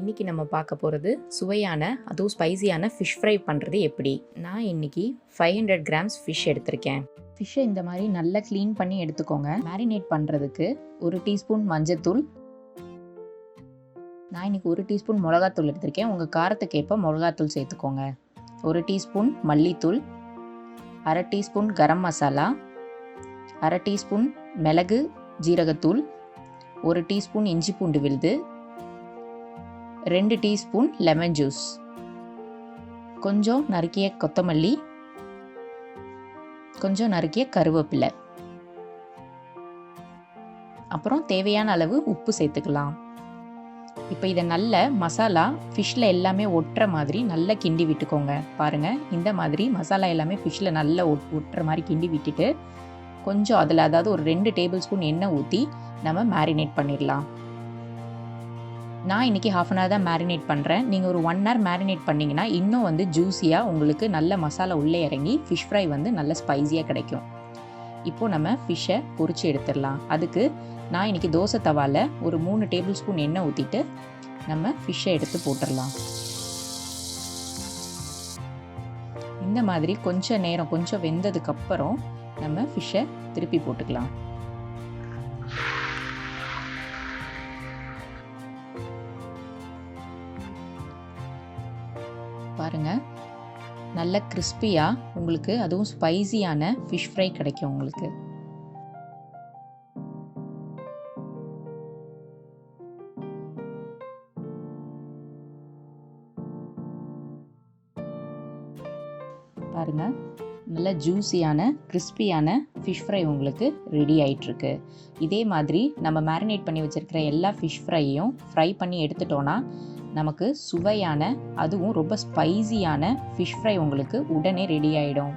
இன்றைக்கி நம்ம பார்க்க போகிறது சுவையான அதுவும் ஸ்பைசியான ஃபிஷ் ஃப்ரை பண்ணுறது எப்படி. நான் இன்றைக்கி 500 கிராம்ஸ் ஃபிஷ் எடுத்திருக்கேன். ஃபிஷ்ஷை இந்த மாதிரி நல்லா க்ளீன் பண்ணி எடுத்துக்கோங்க. மேரினேட் பண்ணுறதுக்கு 1 டீஸ்பூன் மஞ்சள்தூள், நான் இன்றைக்கி 1 டீஸ்பூன் மிளகாத்தூள் எடுத்திருக்கேன். உங்கள் காரத்துக்கு ஏற்ப மிளகாத்தூள் சேர்த்துக்கோங்க. 1 டீஸ்பூன் மல்லித்தூள், 1/2 டீஸ்பூன் கரம் மசாலா, 1/2 டீஸ்பூன் மிளகு ஜீரகத்தூள், 1 டீஸ்பூன் இஞ்சி பூண்டு விழுது, 2 டீஸ்பூன் லெமன் ஜூஸ், கொஞ்சம் நறுக்கிய கொத்தமல்லி, கொஞ்சம் நறுக்கிய கருவேப்பிலை, அப்புறம் தேவையான அளவு உப்பு சேர்த்துக்கலாம். இப்போ இதை நல்ல மசாலா ஃபிஷ்ஷில் எல்லாமே ஒட்டுற மாதிரி நல்லா கிண்டி விட்டுக்கோங்க. பாருங்கள், இந்த மாதிரி மசாலா எல்லாமே ஃபிஷ்ஷில் நல்லா ஒட்டுற மாதிரி கிண்டி விட்டுட்டு கொஞ்சம் அதில் அதாவது ஒரு 2 டேபிள் ஸ்பூன் எண்ணெய் ஊற்றி நம்ம மேரினேட் பண்ணிடலாம். நான் இன்றைக்கி 1/2 அன் ஹவர் தான் மேரினேட் பண்ணுறேன். நீங்கள் ஒரு 1 ஹவர் மேரினேட் பண்ணிங்கன்னா இன்னும் வந்து ஜூஸியாக உங்களுக்கு நல்ல மசாலா உள்ளே இறங்கி ஃபிஷ் ஃப்ரை வந்து நல்ல ஸ்பைஸியாக கிடைக்கும். இப்போது நம்ம ஃபிஷ்ஷை பொரிச்சு எடுத்துடலாம். அதுக்கு நான் இன்றைக்கி தோசை தவாவில் ஒரு 3 டேபிள் ஸ்பூன் எண்ணெய் ஊற்றிட்டு நம்ம ஃபிஷ்ஷை எடுத்து போட்டுடலாம். இந்த மாதிரி கொஞ்சம் நேரம் கொஞ்சம் வெந்ததுக்கப்புறம் நம்ம ஃபிஷ்ஷை திருப்பி போட்டுக்கலாம். பாருங்கள், நல்ல கிறிஸ்பியாக உங்களுக்கு அதுவும் ஸ்பைசியான ஃபிஷ் ஃப்ரை கிடைக்கும் உங்களுக்கு. பாருங்கள், நல்ல ஜூஸியான கிறிஸ்பியான ஃபிஷ் ஃப்ரை உங்களுக்கு ரெடி ஆகிட்டுருக்கு. இதே மாதிரி நம்ம மேரினேட் பண்ணி வச்சுருக்கிற எல்லா ஃபிஷ் ஃப்ரையும் ஃப்ரை பண்ணி எடுத்துட்டோன்னா நமக்கு சுவையான அதுவும் ரொம்ப ஸ்பைசியான ஃபிஷ் ஃப்ரை உங்களுக்கு உடனே ரெடி ஆகிடும்.